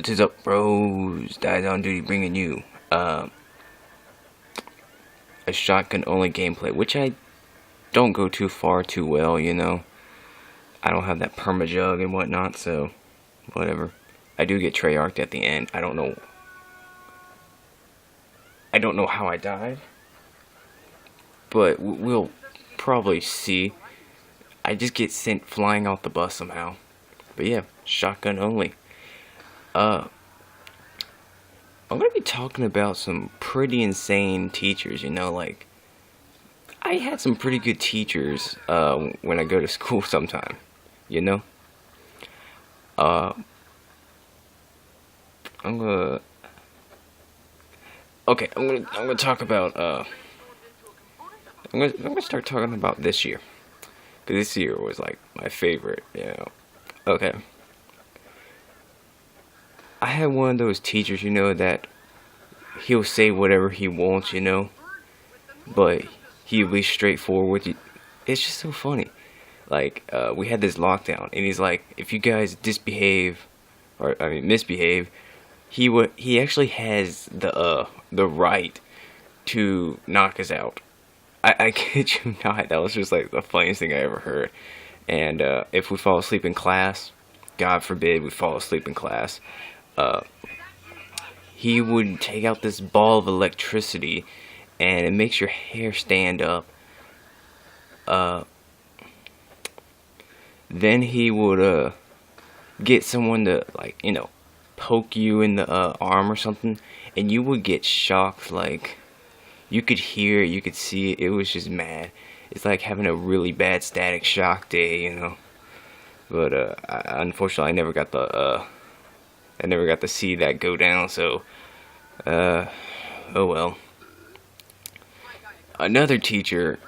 What is up, bros? Dies on duty bringing you a shotgun only gameplay, which I don't go too far too well, you know. I don't have that perma jug and whatnot, so whatever. I do get Treyarched at the end. I don't know how I died, but we'll probably see. I just get sent flying off the bus somehow. But yeah, shotgun only. I'm gonna be talking about some pretty insane teachers, you know, like I had some pretty good teachers when I go to school sometime, you know. I'm gonna talk about I'm gonna start talking about this year, cause this year was like my favorite, you know. Okay. I had one of those teachers, you know, that he'll say whatever he wants, you know, but he'll be straightforward with you. It's just so funny. Like, we had this lockdown, and he's like, if you guys misbehave, he actually has the right to knock us out. I kid you not, that was just like the funniest thing I ever heard. And if we fall asleep in class, God forbid we fall asleep in class, he would take out this ball of electricity and it makes your hair stand up. Then he would get someone to, like, you know, poke you in the arm or something, and you would get shocked. Like, you could hear it, you could see it. It was just mad. It's like having a really bad static shock day, you know. But unfortunately, I never got to see that go down. So, oh well. Another teacher,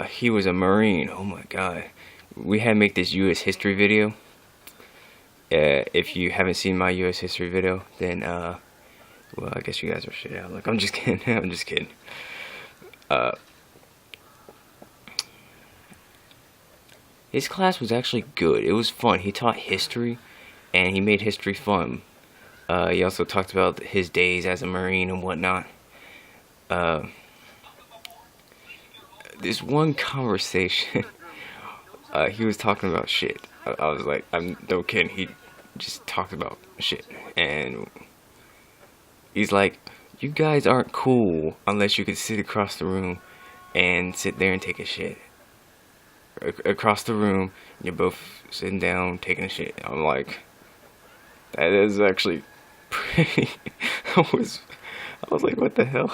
he was a Marine. Oh my God, we had to make this U.S. history video. If you haven't seen my U.S. history video, then well, I guess you guys are shit out. Like, I'm just kidding. I'm just kidding. His class was actually good. It was fun. He taught history, and he made history fun. He also talked about his days as a Marine and whatnot. This one conversation, he was talking about shit. I was like, I'm no kidding. He just talked about shit, and he's like, you guys aren't cool unless you can sit across the room and sit there and take a shit. Across the room, you're both sitting down taking a shit. I'm like, that is actually pretty. I was like, what the hell?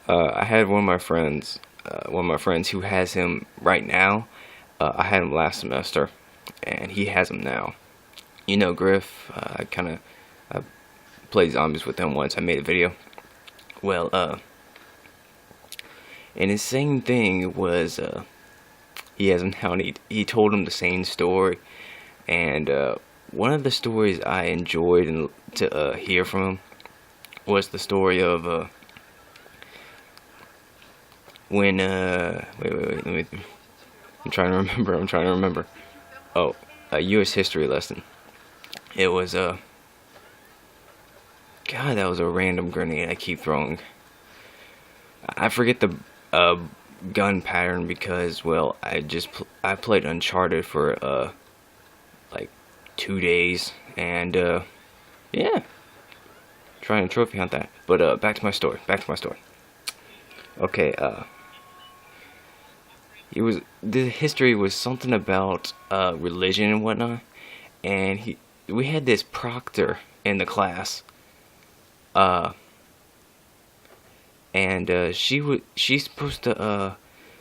I had one of my friends who has him right now. I had him last semester, and he has him now. You know, Griff. I played zombies with him once. I made a video. Well, and his same thing was, he has him now, and he told him the same story. And one of the stories I enjoyed to hear from him was the story of when wait, let me. I'm trying to remember. Oh, a U.S. history lesson. It was God, that was a random grenade I keep throwing. I forget the gun pattern because, well, I played Uncharted for like 2 days, and yeah, trying to trophy hunt that. But back to my story. Okay, the history was something about religion and whatnot, and we had this proctor in the class, and she's supposed to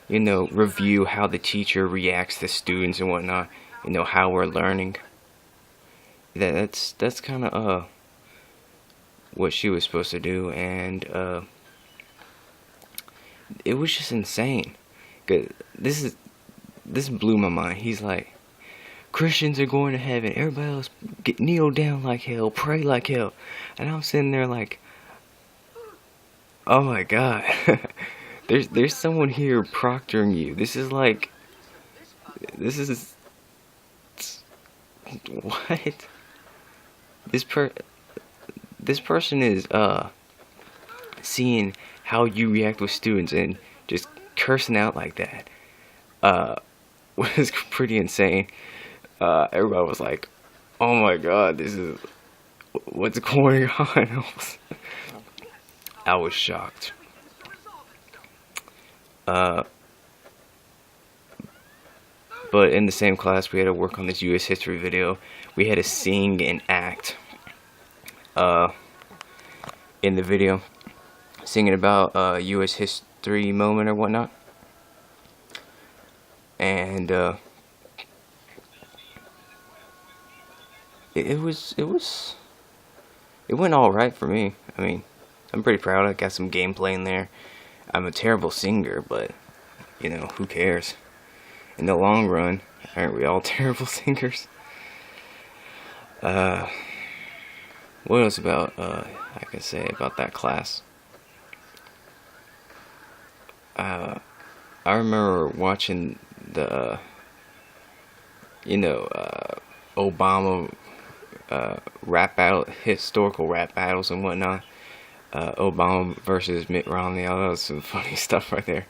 you know, review how the teacher reacts to students and whatnot, you know, how we're learning. That's kind of what she was supposed to do, and it was just insane. 'Cause this blew my mind. He's like, Christians are going to heaven, everybody else kneel down like hell, pray like hell. And I'm sitting there like, oh my God. there's someone here proctoring you. This is what? this person is seeing how you react with students and just cursing out like that was pretty insane. Everybody was like, "Oh my God, this is what's going on?" I was shocked. But in the same class, we had to work on this U.S. history video. We had to sing and act in the video, singing about U.S. history moment or whatnot. And it went all right for me. I mean, I'm pretty proud. I got some gameplay in there. I'm a terrible singer, but you know, who cares? In the long run, aren't we all terrible singers? What else about I can say about that class? I remember watching the Obama rap battle, historical rap battles and whatnot. Obama versus Mitt Romney. Oh, that was some funny stuff right there.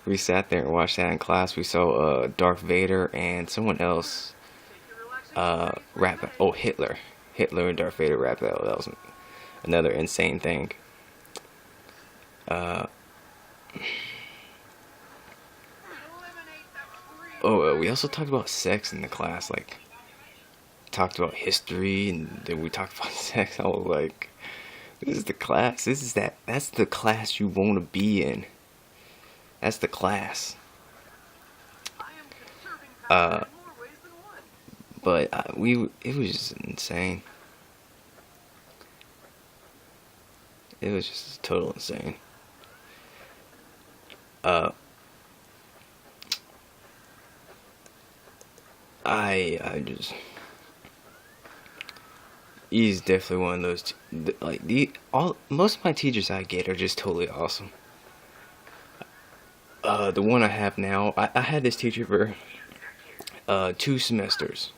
We sat there and watched that in class. We saw Darth Vader and someone else rap. Oh, Hitler and Darth Vader rap battle. That was another insane thing. We also talked about sex in the class. Like, talked about history, and then we talked about sex. I was like, this is the class. That's the class you want to be in. That's the class. But it was just insane. It was just total insane. I just, he's definitely one of those. Most of my teachers I get are just totally awesome. The one I have now, I had this teacher for 2 semesters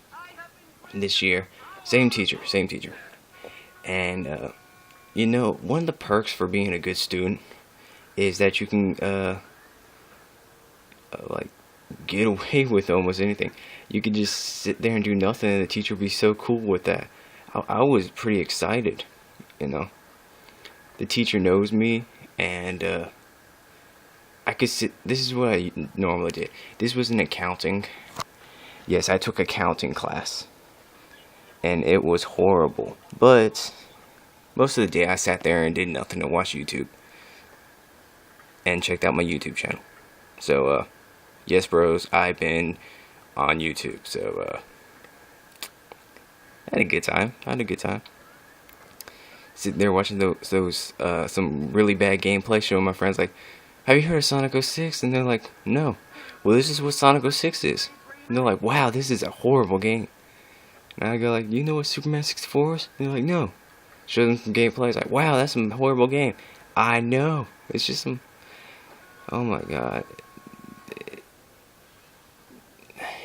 this year. Same teacher. And you know, one of the perks for being a good student is that you can like get away with almost anything. You could just sit there and do nothing, and the teacher would be so cool with that. I was pretty excited, you know. The teacher knows me, and I could sit. This is what I normally did. This was in accounting. Yes, I took accounting class, and it was horrible. But most of the day I sat there and did nothing to watch YouTube and checked out my YouTube channel. So yes, bros, I've been on YouTube. So I had a good time. Sitting there watching those some really bad gameplay, showing my friends like, have you heard of Sonic 06? And they're like, no. Well, this is what Sonic 06 is. And they're like, wow, this is a horrible game. And I go like, you know what Superman 64 is? And they're like, no. Show them some gameplay. It's like, wow, that's some horrible game. I know. It's just some. Oh my God.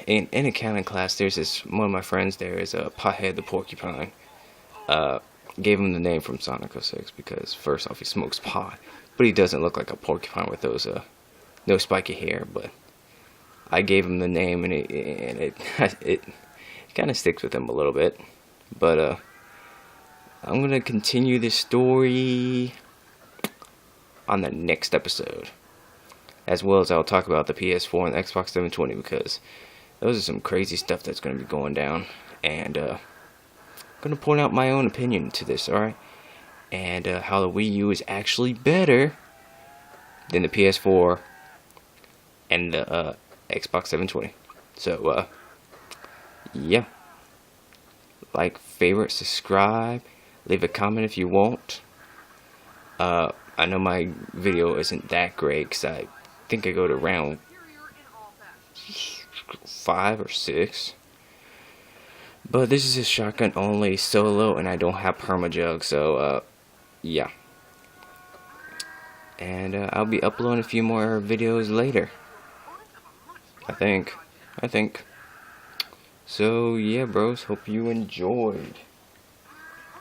In accounting class, there's this one of my friends there is a Pothead the Porcupine. Gave him the name from Sonic 06 because first off he smokes pot, but he doesn't look like a porcupine with those no spiky hair. But I gave him the name, and it kind of sticks with him a little bit. But I'm gonna continue this story on the next episode, as well as I'll talk about the PS4 and the Xbox 720 because those are some crazy stuff that's gonna be going down, and I'm gonna point out my own opinion to this, alright? And how the Wii U is actually better than the PS4 and the Xbox 720. So, yeah. Like, favorite, subscribe, leave a comment if you want. I know my video isn't that great because I think I go to round 5 or 6. But this is a shotgun only solo, and I don't have permajug, so yeah. And I'll be uploading a few more videos later. I think. So yeah, bros. Hope you enjoyed.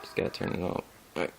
Just gotta turn it on. Alright.